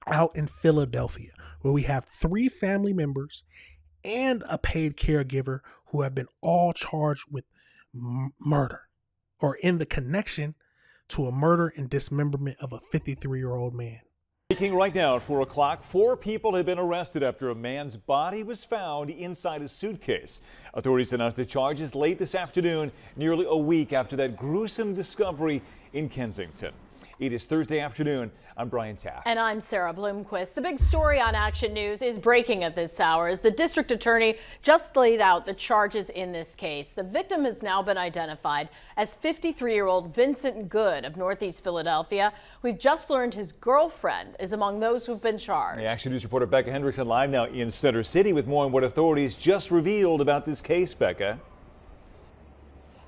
out in Philadelphia, where we have 3 family members and a paid caregiver who have been all charged with murder or in the connection to a murder and dismemberment of a 53-year-old man. Breaking right now at 4 o'clock, 4 people have been arrested after a man's body was found inside a suitcase. Authorities announced the charges late this afternoon, nearly a week after that gruesome discovery in Kensington. It is Thursday afternoon. I'm Brian Taft. And I'm Sarah Bloomquist. The big story on Action News is breaking at this hour as the district attorney just laid out the charges in this case. The victim has now been identified as 53-year-old Vincent Good of Northeast Philadelphia. We've just learned his girlfriend is among those who've been charged. The Action News reporter Becca Hendrickson live now in Center City with more on what authorities just revealed about this case. Becca.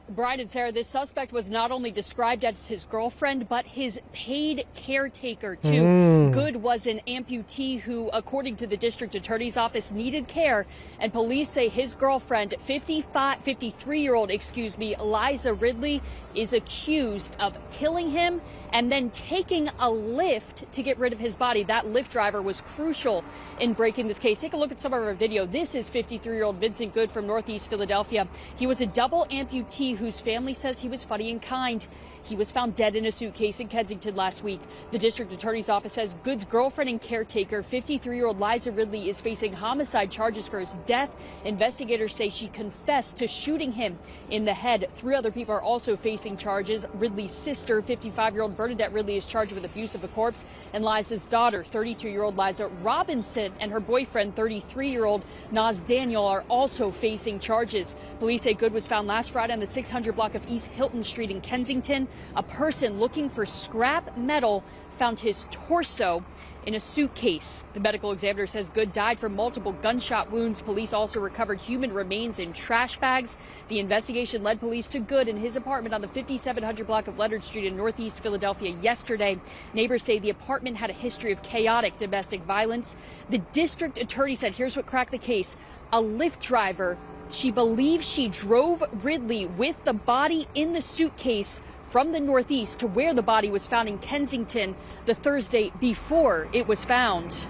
Brian and Sarah, this suspect was not only described as his girlfriend, but his paid caretaker, too. Good was an amputee who, according to the district attorney's office, needed care. And police say his girlfriend, 53-year-old, Liza Ridley, is accused of killing him and then taking a lift to get rid of his body. That Lyft driver was crucial in breaking this case. Take a look at some of our video. This is 53-year-old Vincent Good from Northeast Philadelphia. He was a double amputee whose family says he was funny and kind. He was found dead in a suitcase in Kensington last week. The district attorney's office says Good's girlfriend and caretaker, 53-year-old Liza Ridley, is facing homicide charges for his death. Investigators say she confessed to shooting him in the head. 3 other people are also facing charges. Ridley's sister, 55-year-old Bernadette Ridley, is charged with abuse of a corpse. And Liza's daughter, 32-year-old Liza Robinson, and her boyfriend, 33-year-old Naz Daniel, are also facing charges. Police say Good was found last Friday on the 600 block of East Hilton Street in Kensington. A person looking for scrap metal found his torso in a suitcase. The medical examiner says Good died from multiple gunshot wounds. Police also recovered human remains in trash bags. The investigation led police to Good in his apartment on the 5700 block of Leonard Street in Northeast Philadelphia yesterday. Neighbors say the apartment had a history of chaotic domestic violence. The district attorney said, here's what cracked the case. A Lyft driver, she believes she drove Ridley with the body in the suitcase from the Northeast to where the body was found in Kensington the Thursday before it was found.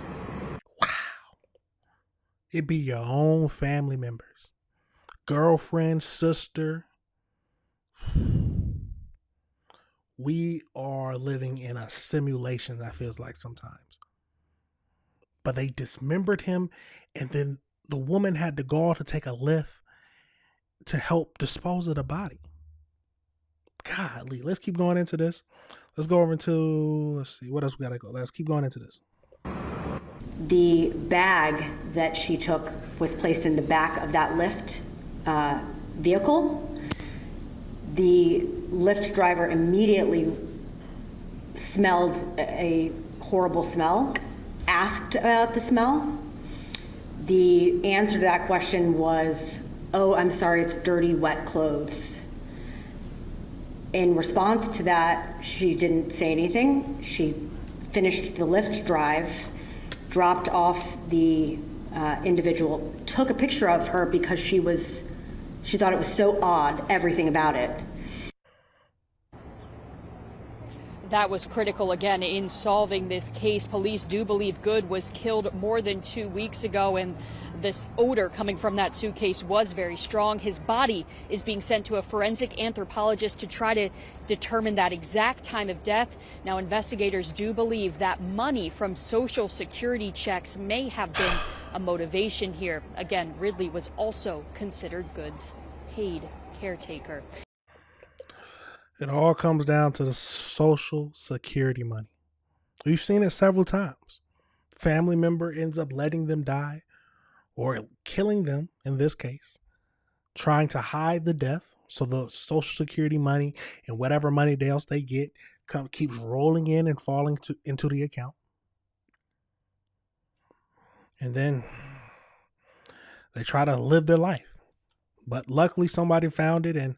Wow. It be your own family members, girlfriend, sister. We are living in a simulation, that feels like sometimes. But they dismembered him, and then the woman had the gall to take a lift to help dispose of the body. Golly, let's keep going into this. Let's go over into, let's see, what else we gotta go? Let's keep going into this. The bag that she took was placed in the back of that Lyft vehicle. The Lyft driver immediately smelled a horrible smell, asked about the smell. The answer to that question was, "Oh, I'm sorry, it's dirty, wet clothes." In response to that, she didn't say anything. She finished the Lyft drive, dropped off the individual, took a picture of her because she thought it was so odd, everything about it. That was critical again in solving this case. Police do believe Good was killed more than 2 weeks ago, and this odor coming from that suitcase was very strong. His body is being sent to a forensic anthropologist to try to determine that exact time of death. Now, investigators do believe that money from Social Security checks may have been a motivation here. Again, Ridley was also considered Good's paid caretaker. It all comes down to the Social Security money. We've seen it several times. Family member ends up letting them die or killing them, in this case, trying to hide the death. So the Social Security money and whatever money else they get keeps rolling in and falling into the account. And then they try to live their life. But luckily somebody found it, and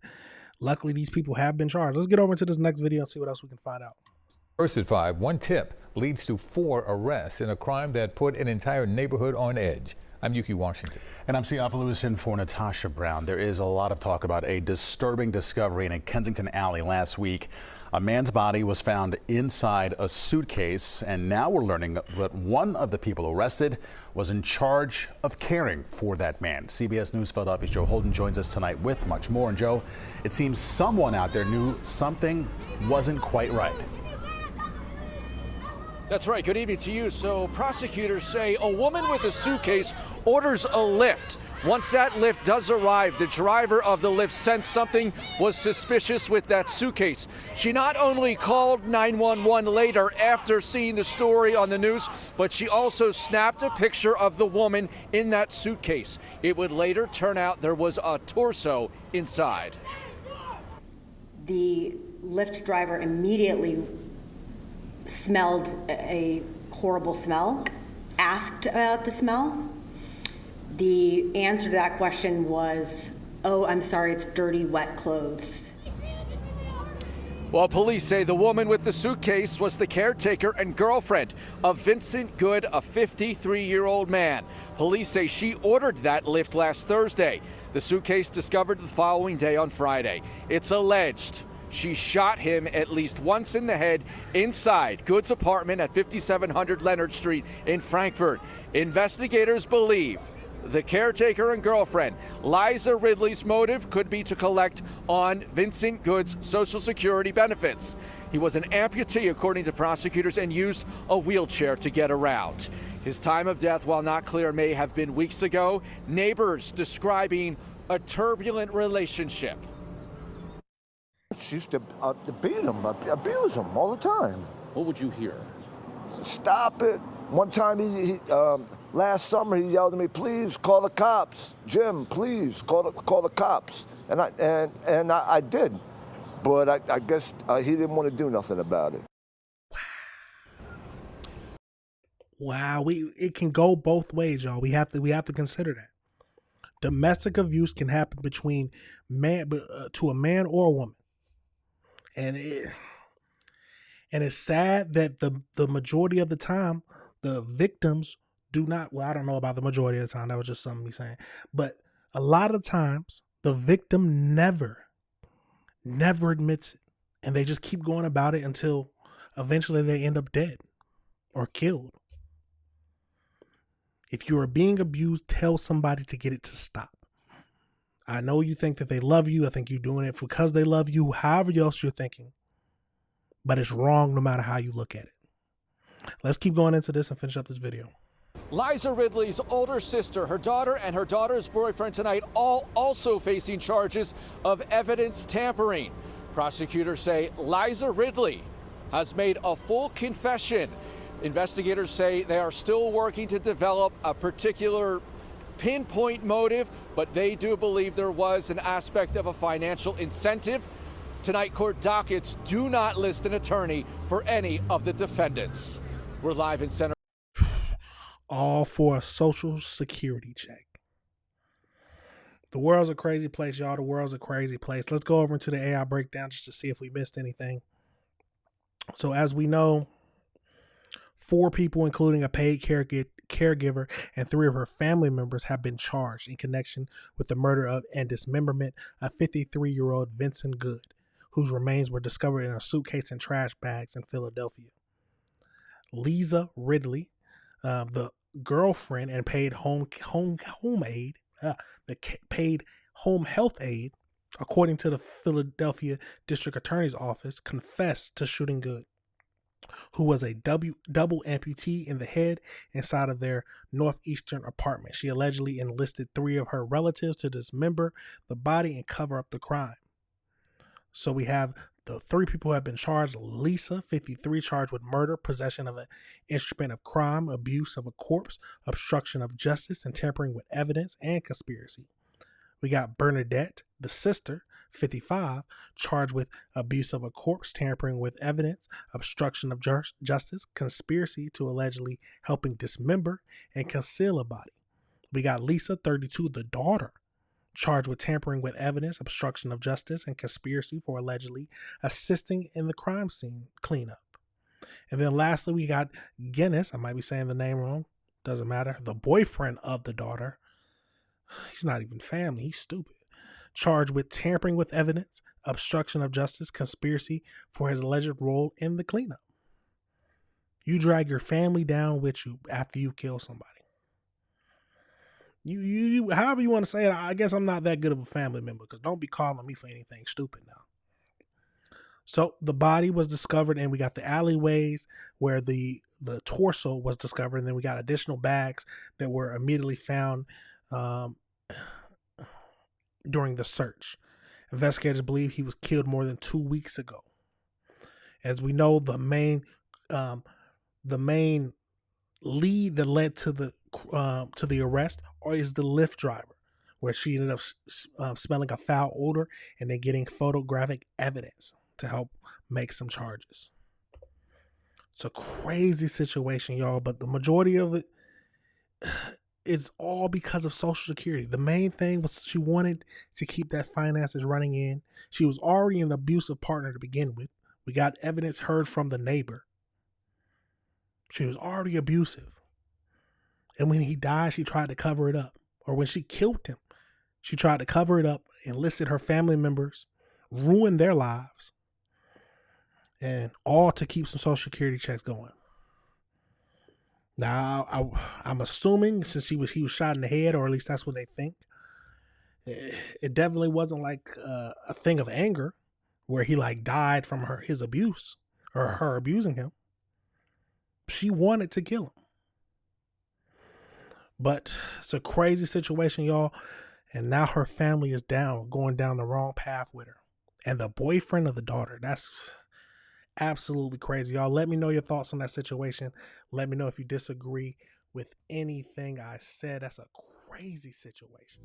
luckily these people have been charged. Let's get over to this next video and see what else we can find out. First at 5, one tip leads to 4 arrests in a crime that put an entire neighborhood on edge. I'm Yuki Washington. And I'm Theophilus in for Natasha Brown. There is a lot of talk about a disturbing discovery in a Kensington alley last week. A man's body was found inside a suitcase, and now we're learning that one of the people arrested was in charge of caring for that man. CBS News Philadelphia's Joe Holden joins us tonight with much more. And Joe, it seems someone out there knew something wasn't quite right. That's right. Good evening to you. So prosecutors say a woman with a suitcase orders a lift. Once that lift does arrive, the driver of the lift sensed something was suspicious with that suitcase. She not only called 911 later after seeing the story on the news, but she also snapped a picture of the woman in that suitcase. It would later turn out there was a torso inside. The Lyft driver immediately smelled a horrible smell, asked about the smell. The answer to that question was, "Oh, I'm sorry, it's dirty, wet clothes." Well, police say the woman with the suitcase was the caretaker and girlfriend of Vincent Good, a 53-year-old man. Police say she ordered that lift last Thursday. The suitcase discovered the following day on Friday. It's alleged she shot him at least once in the head inside Good's apartment at 5700 Leonard Street in Frankfurt. Investigators believe the caretaker and girlfriend, Liza Ridley's motive could be to collect on Vincent Good's Social Security benefits. He was an amputee, according to prosecutors, and used a wheelchair to get around. His time of death, while not clear, may have been weeks ago. Neighbors describing a turbulent relationship. She used to beat him, abuse him all the time. What would you hear? Stop it. One time, last summer, he yelled at me, "Please call the cops. Jim, please call the cops." And I did, but I guess he didn't want to do nothing about it. Wow, it can go both ways, y'all. We have to consider that. Domestic abuse can happen between to a man or a woman. And it's sad that the majority of the time, the victims do not, well, I don't know about the majority of the time, that was just something me saying, but a lot of times the victim never admits it, and they just keep going about it until eventually they end up dead or killed. If you are being abused, tell somebody to get it to stop. I know you think that they love you. I think you're doing it because they love you, however else you're thinking. But it's wrong no matter how you look at it. Let's keep going into this and finish up this video. Liza Ridley's older sister, her daughter, and her daughter's boyfriend tonight all also facing charges of evidence tampering. Prosecutors say Liza Ridley has made a full confession. Investigators say they are still working to develop a particular pinpoint motive, but they do believe there was an aspect of a financial incentive. Tonight, court dockets do not list an attorney for any of the defendants. We're live in Center. All for a Social Security check. The world's a crazy place, y'all. The world's a crazy place. Let's go over into the AI breakdown just to see if we missed anything. So as we know, 4 people, including a paid caregiver and 3 of her family members, have been charged in connection with the murder of and dismemberment of 53-year-old Vincent Good, whose remains were discovered in a suitcase and trash bags in Philadelphia. Liza Ridley, the girlfriend and paid home health aide, according to the Philadelphia District Attorney's Office, confessed to shooting Good, who was a double amputee in the head inside of their northeastern apartment. She allegedly enlisted 3 of her relatives to dismember the body and cover up the crime. So we have the 3 people who have been charged. Lisa, 53, charged with murder, possession of an instrument of crime, abuse of a corpse, obstruction of justice, and tampering with evidence, and conspiracy. We got Bernadette, the sister, 55, charged with abuse of a corpse, tampering with evidence, obstruction of justice, conspiracy to allegedly helping dismember and conceal a body. We got Lisa, 32, the daughter, charged with tampering with evidence, obstruction of justice, and conspiracy for allegedly assisting in the crime scene cleanup. And then lastly, we got Guinness, I might be saying the name wrong, doesn't matter. The boyfriend of the daughter, he's not even family, he's stupid. Charged with tampering with evidence, obstruction of justice, conspiracy for his alleged role in the cleanup. You drag your family down with you after you kill somebody. You however you want to say it, I guess I'm not that good of a family member, because don't be calling me for anything stupid now. So the body was discovered, and we got the alleyways where the torso was discovered, and then we got additional bags that were immediately found during the search. Investigators believe he was killed more than 2 weeks ago. As we know, the main lead that led to the arrest is the Lyft driver, where she ended up smelling a foul odor and then getting photographic evidence to help make some charges. It's a crazy situation, y'all, but the majority of it is all because of Social Security. The main thing was she wanted to keep that finances running in. She was already an abusive partner to begin with. We got evidence heard from the neighbor. She was already abusive. And when he died, she tried to cover it up. Or when she killed him, she tried to cover it up, enlisted her family members, ruined their lives, and all to keep some Social Security checks going. Now, I'm assuming since he was shot in the head, or at least that's what they think, it definitely wasn't like a thing of anger where he like died from his abuse or her abusing him. She wanted to kill him. But it's a crazy situation, y'all. And now her family is going down the wrong path with her. And the boyfriend of the daughter, that's absolutely crazy, y'all. Let me know your thoughts on that situation. Let me know if you disagree with anything I said. That's a crazy situation.